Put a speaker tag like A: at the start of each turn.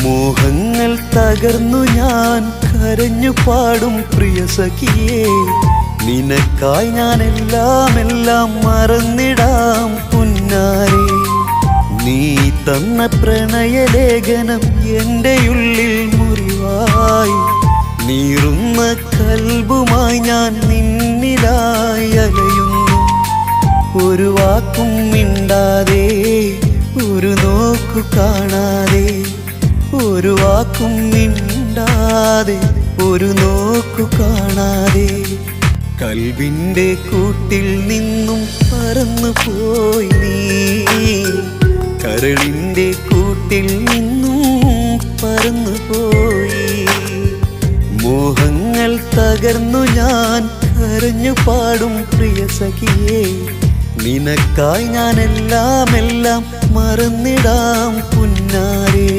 A: മോഹങ്ങൾ തകർന്നു ഞാൻ കരഞ്ഞു പാടും പ്രിയ സഖിയേ, നിനക്കായി ഞാൻ എല്ലാം മറന്നിടാം പുന്നാരേ. നീ തന്ന പ്രണയലേഖനം എൻ്റെ ഉള്ളിൽ മുറിവായി, നീറുന്ന കൽബുമായി ഞാൻ നിന്നിലായി അലയുന്നു. ഒരു വാക്കും മിണ്ടാതെ, ഒരു നോക്കു കാണാതെ, ഒരു വാക്കും മിണ്ടാതെ, ഒരു നോക്കു കാണാതെ, കൽബിൻ്റെ കൂട്ടിൽ നിന്നും പറന്നു പോയി നീ, കരളിൻ്റെ കൂട്ടിൽ നിന്നും പറന്നു പോയി. മോഹങ്ങൾ തകർന്നു ഞാൻ കരഞ്ഞു പാടും പ്രിയ സഖിയേ, നിനക്കായി ഞാൻ എല്ലാം മറന്നിടാം പുന്നാരേ.